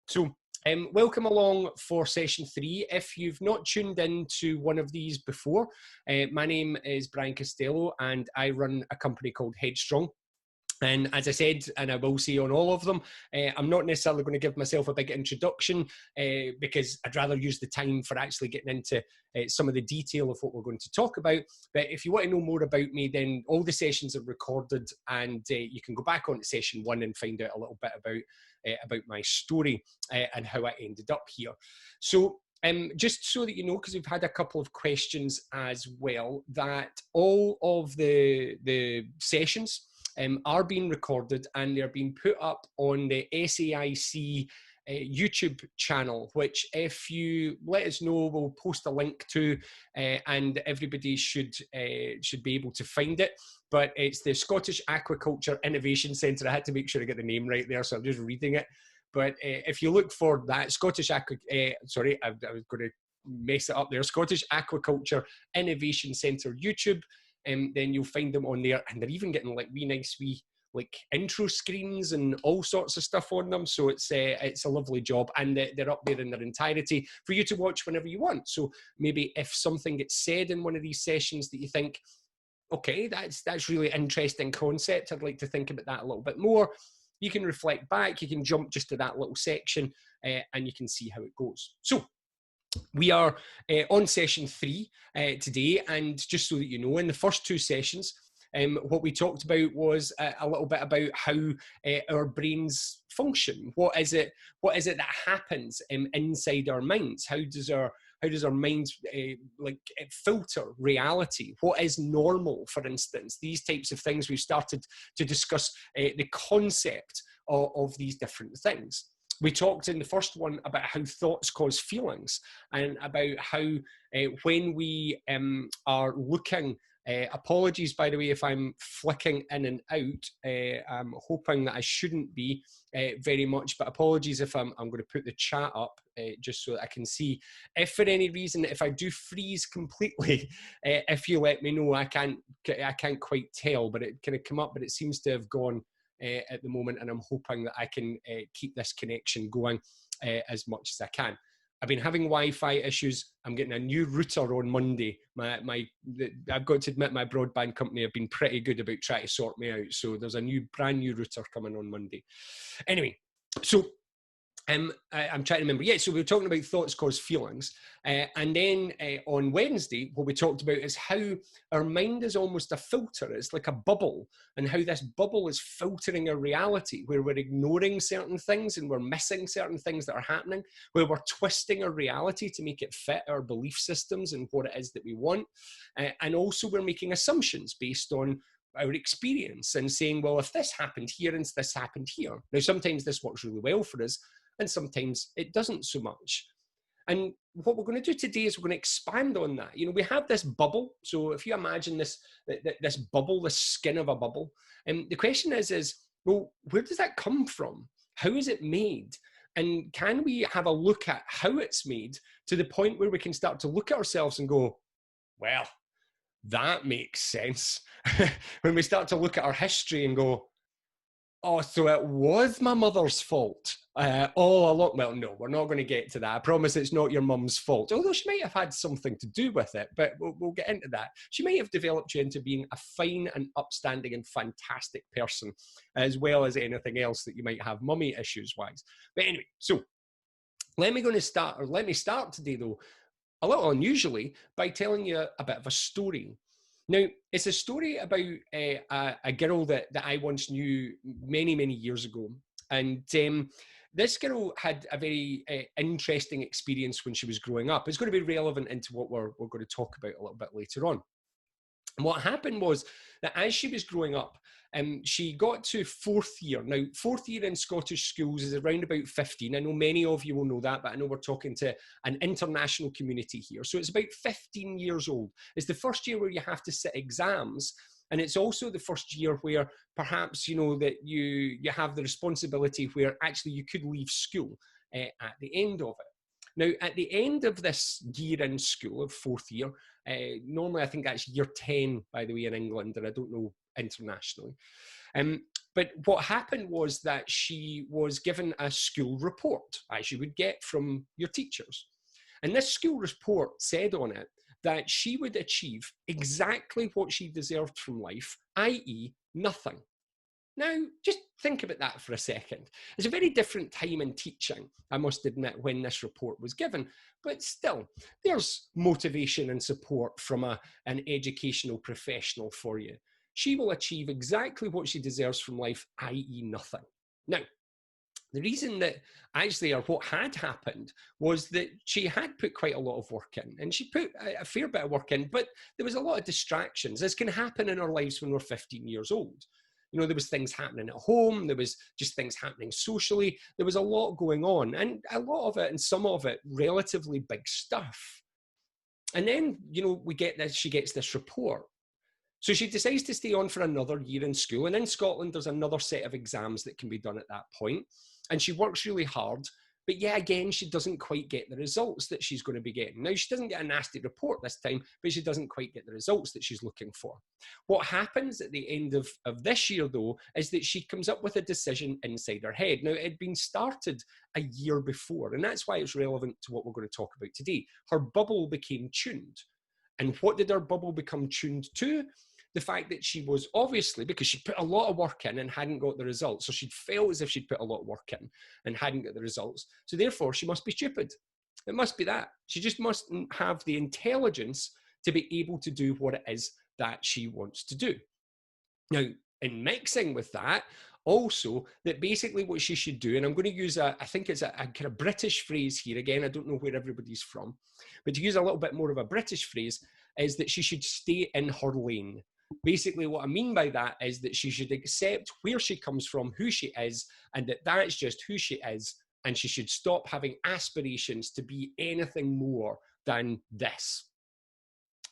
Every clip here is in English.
So, welcome along for session 3. If you've not tuned in to one of these before, my name is Brian Costello and I run a company called Headstrong. And as I said, and I will say on all of them, I'm not necessarily going to give myself a big introduction because I'd rather use the time for actually getting into some of the detail of what we're going to talk about. But if you want to know more about me, then all the sessions are recorded and you can go back on to session 1 and find out a little bit about my story and how I ended up here. So just so that you know, because we've had a couple of questions as well, that all of the sessions are being recorded and they're being put up on the SAIC YouTube channel, which if you let us know, we'll post a link to, and everybody should be able to find it. But it's the Scottish Aquaculture Innovation Centre. I had to make sure I get the name right there, so I'm just reading it. But if you look for that, I was going to mess it up there, Scottish Aquaculture Innovation Centre YouTube, then you'll find them on there, and they're even getting like nice intro screens and all sorts of stuff on them. So it's a lovely job, and they're up there in their entirety for you to watch whenever you want. So maybe if something gets said in one of these sessions that you think, okay, that's really interesting concept, I'd like to think about that a little bit more, you can reflect back, you can jump just to that little section, and you can see how it goes. So we are on session 3 today, and just so that you know, in the first 2 sessions, what we talked about was a little bit about how our brains function. What is it that happens inside our minds? How does our minds filter reality? What is normal, for instance? These types of things. We've started to discuss the concept of these different things. We talked in the first one about how thoughts cause feelings, and about how when we are looking, apologies by the way if I'm flicking in and out, I'm hoping that I shouldn't be very much, but apologies if I'm going to put the chat up just so that I can see. If for any reason, if I do freeze completely, if you let me know, I can't quite tell, but it kind of come up, but it seems to have gone at the moment, and I'm hoping that I can keep this connection going as much as I can. I've been having Wi-Fi issues. I'm getting a new router on Monday. I've got to admit, my broadband company have been pretty good about trying to sort me out. So there's a brand new router coming on Monday. Anyway, so I'm trying to remember. Yeah, so we were talking about thoughts cause feelings. And then on Wednesday, what we talked about is how our mind is almost a filter. It's like a bubble, and how this bubble is filtering our reality, where we're ignoring certain things and we're missing certain things that are happening, where we're twisting our reality to make it fit our belief systems and what it is that we want. And also we're making assumptions based on our experience and saying, well, if this happened here and this happened here. Now, sometimes this works really well for us, and sometimes it doesn't so much. And what we're going to do today is we're going to expand on that. You know, we have this bubble. So if you imagine this bubble, the skin of a bubble, and the question is, well, where does that come from? How is it made? And can we have a look at how it's made to the point where we can start to look at ourselves and go, well, that makes sense. When we start to look at our history and go, oh, so it was my mother's fault all along. Well, no, we're not going to get to that. I promise it's not your mum's fault. Although she might have had something to do with it, but we'll get into that. She might have developed you into being a fine and upstanding and fantastic person, as well as anything else that you might have mummy issues wise. But anyway, so let me start today though, a little unusually, by telling you a bit of a story. Now, it's a story about a girl that I once knew many, many years ago. And this girl had a very interesting experience when she was growing up. It's going to be relevant into what we're going to talk about a little bit later on. And what happened was that as she was growing up, she got to 4th year. Now, 4th year in Scottish schools is around about 15. I know many of you will know that, but I know we're talking to an international community here. So it's about 15 years old. It's the first year where you have to sit exams. And it's also the first year where perhaps, you know, that you have the responsibility where actually you could leave school at the end of it. Now, at the end of this year in school of 4th year, normally I think that's year 10, by the way, in England, and I don't know internationally, But what happened was that she was given a school report, as you would get from your teachers. And this school report said on it that she would achieve exactly what she deserved from life, i.e. nothing. Now, just think about that for a second. It's a very different time in teaching, I must admit, when this report was given, but still, there's motivation and support from an educational professional for you. She will achieve exactly what she deserves from life, i.e. nothing. Now, the reason that actually, or what had happened, was that she had put quite a lot of work in, and she put a fair bit of work in, but there was a lot of distractions. This can happen in our lives when we're 15 years old. You know, there was things happening at home, there was just things happening socially, there was a lot going on, and a lot of it, and some of it, relatively big stuff. And then, you know, we get this, she gets this report. So she decides to stay on for another year in school. And in Scotland, there's another set of exams that can be done at that point. And she works really hard. But yeah, again, she doesn't quite get the results that she's going to be getting. Now, she doesn't get a nasty report this time, but she doesn't quite get the results that she's looking for. What happens at the end of this year, though, is that she comes up with a decision inside her head. Now, it had been started a year before, and that's why it's relevant to what we're going to talk about today. Her bubble became tuned. And what did her bubble become tuned to? The fact that she was obviously, because she put a lot of work in and hadn't got the results. So she'd felt as if she'd put a lot of work in and hadn't got the results. So therefore, she must be stupid. It must be that. She just mustn't have the intelligence to be able to do what it is that she wants to do. Now, in mixing with that, also, that basically what she should do, and I'm going to use I think it's a kind of British phrase here. Again, I don't know where everybody's from, but to use a little bit more of a British phrase, is that she should stay in her lane. Basically, what I mean by that is that she should accept where she comes from, who she is, and that that's just who she is, and she should stop having aspirations to be anything more than this.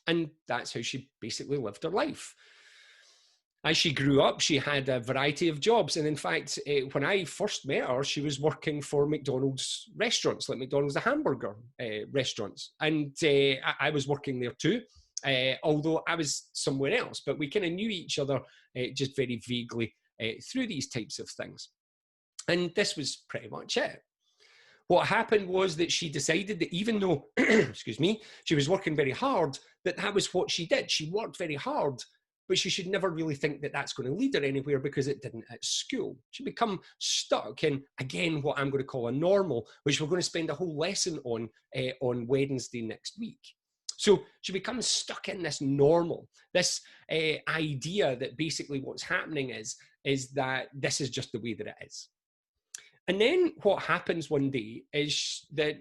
And that's how she basically lived her life. As she grew up, she had a variety of jobs. And in fact, when I first met her, she was working for McDonald's restaurants, like McDonald's, the hamburger restaurants. And I was working there too. Although I was somewhere else, but we kind of knew each other just very vaguely through these types of things. And this was pretty much it. What happened was that she decided that even though, excuse me, she was working very hard, that was what she did. She worked very hard, but she should never really think that that's going to lead her anywhere, because it didn't at school. She become stuck in, again, what I'm going to call a normal, which we're going to spend a whole lesson on Wednesday next week. So she becomes stuck in this normal, this idea that basically what's happening is that this is just the way that it is. And then what happens one day is that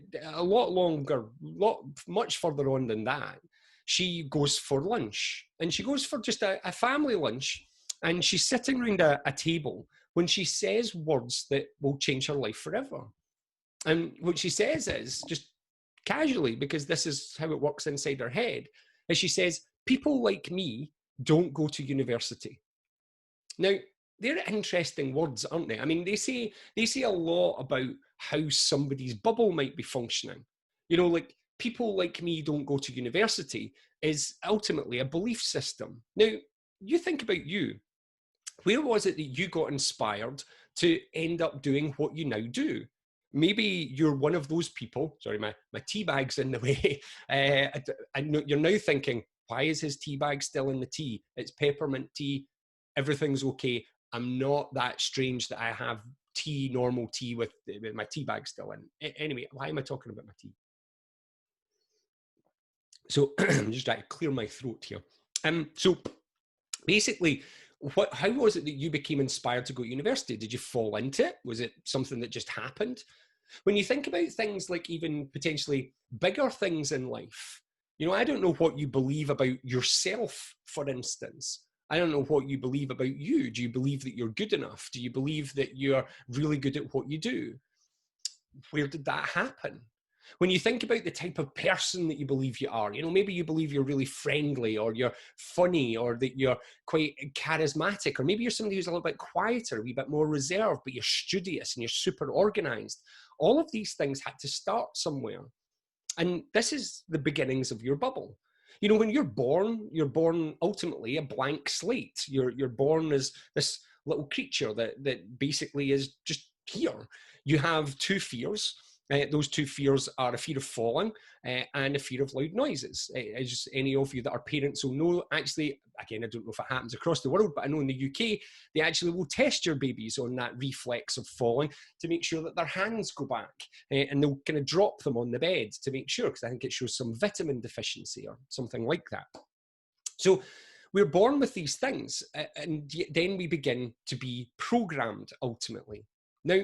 much further on than that, she goes for lunch, and she goes for just a family lunch, and she's sitting around a table when she says words that will change her life forever. And what she says is, just casually, because this is how it works inside her head, as she says, people like me don't go to university. Now, they're interesting words, aren't they? I mean, they say a lot about how somebody's bubble might be functioning. You know, like, people like me don't go to university is ultimately a belief system. Now, you think about you. Where was it that you got inspired to end up doing what you now do? Maybe you're one of those people, sorry, my tea bag's in the way, and you're now thinking, why is his tea bag still in the tea? It's peppermint tea, everything's okay. I'm not that strange that I have tea, normal tea with my tea bag still in. Anyway, why am I talking about my tea? So I'm just trying to clear my throat here. So basically, how was it that you became inspired to go to university? Did you fall into it? Was it something that just happened? When you think about things like even potentially bigger things in life, you know, I don't know what you believe about yourself, for instance. I don't know what you believe about you. Do you believe that you're good enough? Do you believe that you're really good at what you do? Where did that happen? When you think about the type of person that you believe you are, you know, maybe you believe you're really friendly, or you're funny, or that you're quite charismatic, or maybe you're somebody who's a little bit quieter, a wee bit more reserved, but you're studious and you're super organized. All of these things had to start somewhere. And this is the beginnings of your bubble. You know, when you're born ultimately a blank slate. You're born as this little creature that basically is just here. You have two fears. Those two fears are a fear of falling and a fear of loud noises. As any of you that are parents will know, actually, again, I don't know if it happens across the world, but I know in the UK, they actually will test your babies on that reflex of falling to make sure that their hands go back, and they'll kind of drop them on the bed to make sure, because I think it shows some vitamin deficiency or something like that. So we're born with these things, and then we begin to be programmed ultimately. Now,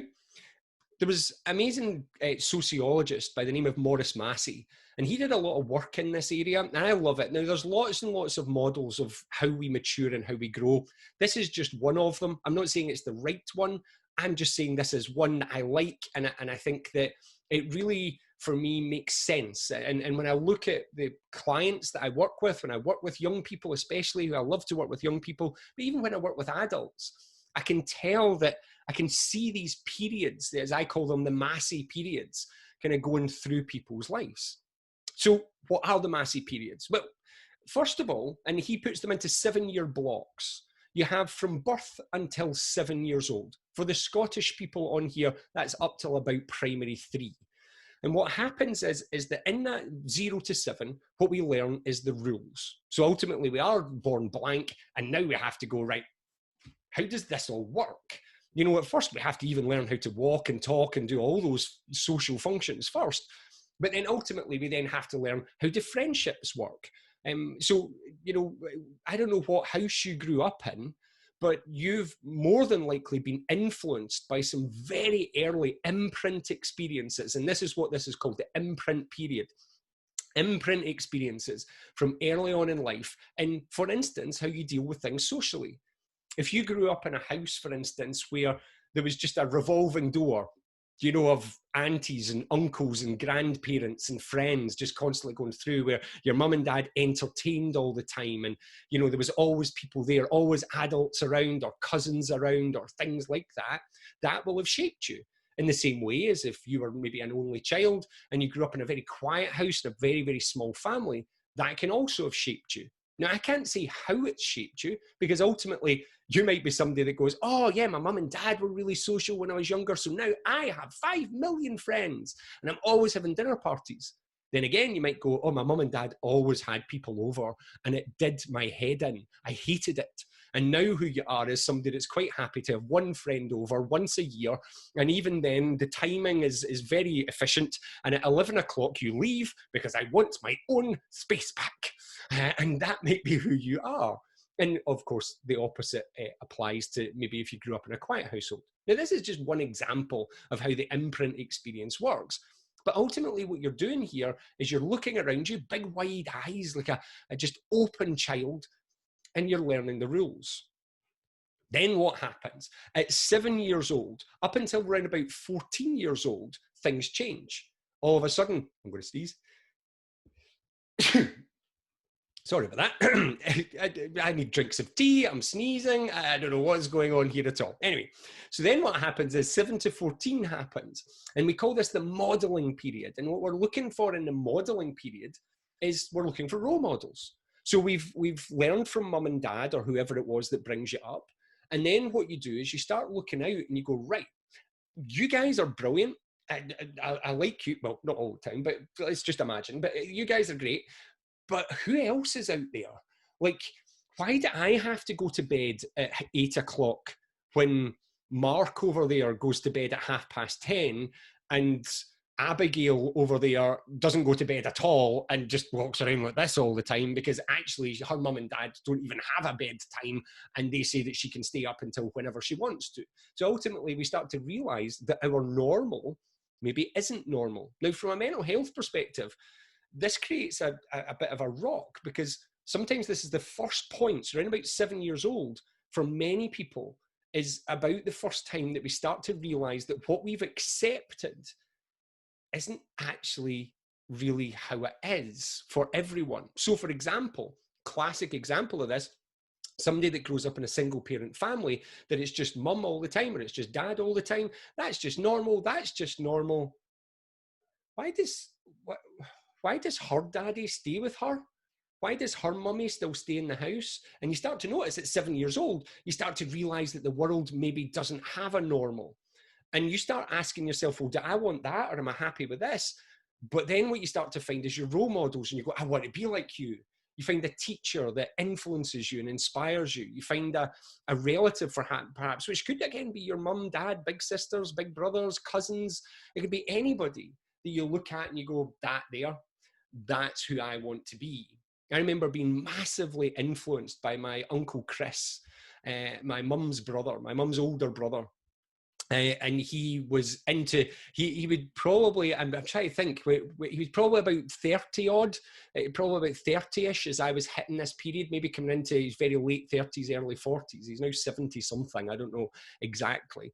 there was an amazing sociologist by the name of Maurice Massey, and he did a lot of work in this area, and I love it. Now, there's lots and lots of models of how we mature and how we grow. This is just one of them. I'm not saying it's the right one. I'm just saying this is one that I like, and I think that it really, for me, makes sense. And when I look at the clients that I work with, when I work with young people especially, I love to work with young people, but even when I work with adults, I can tell that I can see these periods, as I call them, the Massey periods, kind of going through people's lives. So what are the Massey periods? Well, first of all, and he puts them into 7-year blocks, you have from birth until 7 years old. For the Scottish people on here, that's up till about primary 3. And what happens is that in that 0 to 7, what we learn is the rules. So ultimately we are born blank, and now we have to go, right, how does this all work? You know, at first we have to even learn how to walk and talk and do all those social functions first. But then ultimately we then have to learn how do friendships work. So, you know, I don't know what house you grew up in, but you've more than likely been influenced by some very early imprint experiences. And this is what this is called, the imprint period. Imprint experiences from early on in life. And for instance, how you deal with things socially. If you grew up in a house, for instance, where there was just a revolving door, you know, of aunties and uncles and grandparents and friends just constantly going through, where your mum and dad entertained all the time, and, you know, there was always people there, always adults around or cousins around or things like that, that will have shaped you. In the same way as if you were maybe an only child and you grew up in a very quiet house in a very, very small family, that can also have shaped you. Now, I can't say how it's shaped you, because ultimately you might be somebody that goes, oh yeah, my mum and dad were really social when I was younger, so now I have 5 million friends and I'm always having dinner parties. Then again, you might go, oh, my mum and dad always had people over and it did my head in. I hated it. And now who you are is somebody that's quite happy to have one friend over once a year. And even then, the timing is very efficient. And at 11 o'clock, you leave because I want my own space back. And that might be who you are. And of course, the opposite applies to maybe if you grew up in a quiet household. Now, this is just one example of how the imprint experience works. But ultimately, what you're doing here is you're looking around you, big wide eyes, like a just open child, and you're learning the rules. Then what happens? At 7 years old, up until around about 14 years old, things change. All of a sudden, I'm going to sneeze. Sorry about that. I need drinks of tea. I'm sneezing. I don't know what's going on here at all. Anyway, so then what happens is 7 to 14 happens. And we call this the modeling period. And what we're looking for in the modeling period is we're looking for role models. So we've learned from mum and dad or whoever it was that brings you up. And then what you do is you start looking out and you go, right, you guys are brilliant. I like you. Well, not all the time, but let's just imagine. But you guys are great. But who else is out there? Like, why do I have to go to bed at 8 o'clock when Mark over there goes to bed at 10:30 and Abigail over there doesn't go to bed at all and just walks around like this all the time because actually her mum and dad don't even have a bedtime and they say that she can stay up until whenever she wants to. So ultimately we start to realize that our normal maybe isn't normal. Now, from a mental health perspective, this creates a bit of a rock because sometimes this is the first point, so around about 7 years old, for many people is about the first time that we start to realize that what we've accepted isn't actually really how it is for everyone. So for example, classic example of this, somebody that grows up in a single parent family, that it's just mum all the time or it's just dad all the time, that's just normal, that's just normal. Why does her daddy stay with her? Why does her mummy still stay in the house? And you start to notice at 7 years old, you start to realize that the world maybe doesn't have a normal. And you start asking yourself, well, do I want that, or am I happy with this? But then what you start to find is your role models, and you go, I want to be like you. You find a teacher that influences you and inspires you. You find a relative, perhaps, which could again be your mum, dad, big sisters, big brothers, cousins. It could be anybody that you look at and you go, that's who I want to be. I remember being massively influenced by my Uncle Chris, my mum's brother, my mum's older brother. And he was into, he would probably, I'm trying to think, he was probably about 30 odd, probably about 30-ish as I was hitting this period, maybe coming into his very late 30s, early 40s. He's now 70 something, I don't know exactly.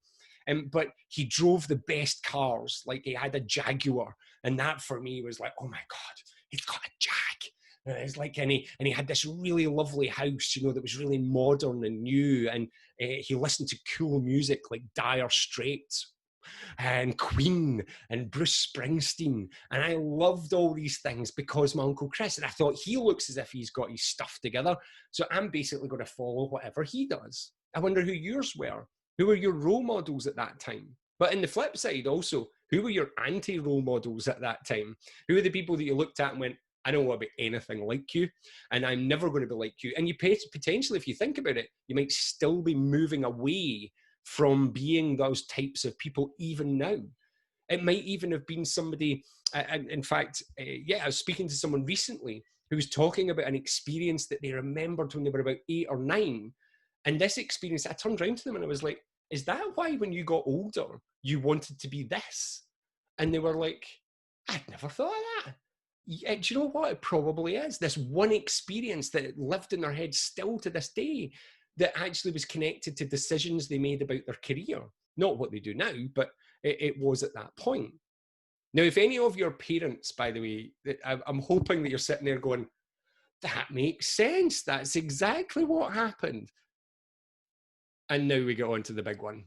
But he drove the best cars, like he had a Jaguar. And that for me was like, oh my God, he's got a Jag. It's like, and he had this really lovely house, you know, that was really modern and new. And he listened to cool music like Dire Straits and Queen and Bruce Springsteen. And I loved all these things because my Uncle Chris, and I thought, he looks as if he's got his stuff together. So I'm basically going to follow whatever he does. I wonder who yours were. Who were your role models at that time? But in the flip side also, who were your anti-role models at that time? Who were the people that you looked at and went, I don't want to be anything like you, and I'm never going to be like you. And you potentially, if you think about it, you might still be moving away from being those types of people even now. It might even have been somebody, in fact, I was speaking to someone recently who was talking about an experience that they remembered when they were about 8 or 9. And this experience, I turned around to them and I was like, is that why when you got older, you wanted to be this? And they were like, I'd never thought of that. Yeah, do you know what? It probably is. This one experience that lived in their head still to this day that actually was connected to decisions they made about their career. Not what they do now, but it was at that point. Now, if any of your parents, by the way, I'm hoping that you're sitting there going, that makes sense. That's exactly what happened. And now we get on to the big one.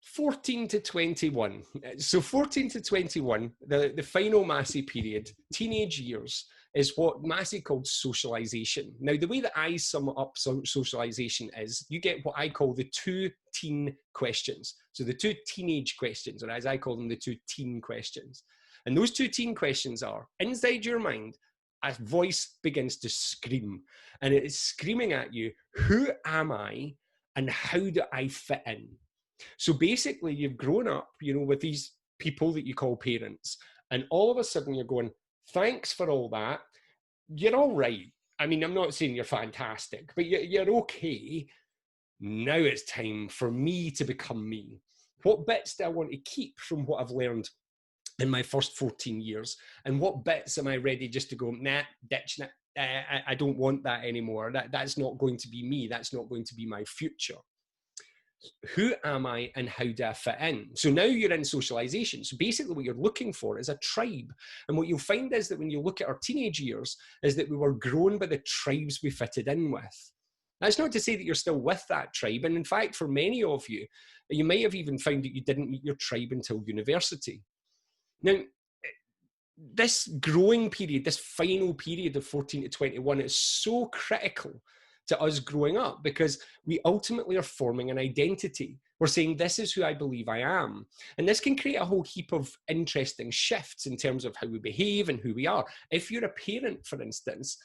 14 to 21. So 14 to 21, the final Massey period, teenage years, is what Massey called socialization. Now, the way that I sum up socialization is you get what I call the 2 teen questions. So the 2 teenage questions, or as I call them, the 2 teen questions. And those 2 teen questions are, inside your mind, a voice begins to scream. And it is screaming at you, who am I and how do I fit in? So basically, you've grown up, you know, with these people that you call parents, and all of a sudden you're going, thanks for all that. You're all right. I mean, I'm not saying you're fantastic, but you're okay. Now it's time for me to become me. What bits do I want to keep from what I've learned in my first 14 years? And what bits am I ready just to go, nah, ditch it. I don't want that anymore. That's not going to be me. That's not going to be my future. Who am I and how do I fit in? So now you're in socialization. So basically what you're looking for is a tribe. And what you'll find is that when you look at our teenage years is that we were grown by the tribes we fitted in with. That's not to say that you're still with that tribe. And in fact, for many of you, you might have even found that you didn't meet your tribe until university. Now, this growing period, this final period of 14 to 21 is so critical to us growing up because we ultimately are forming an identity. We're saying, this is who I believe I am. And this can create a whole heap of interesting shifts in terms of how we behave and who we are. If you're a parent, for instance,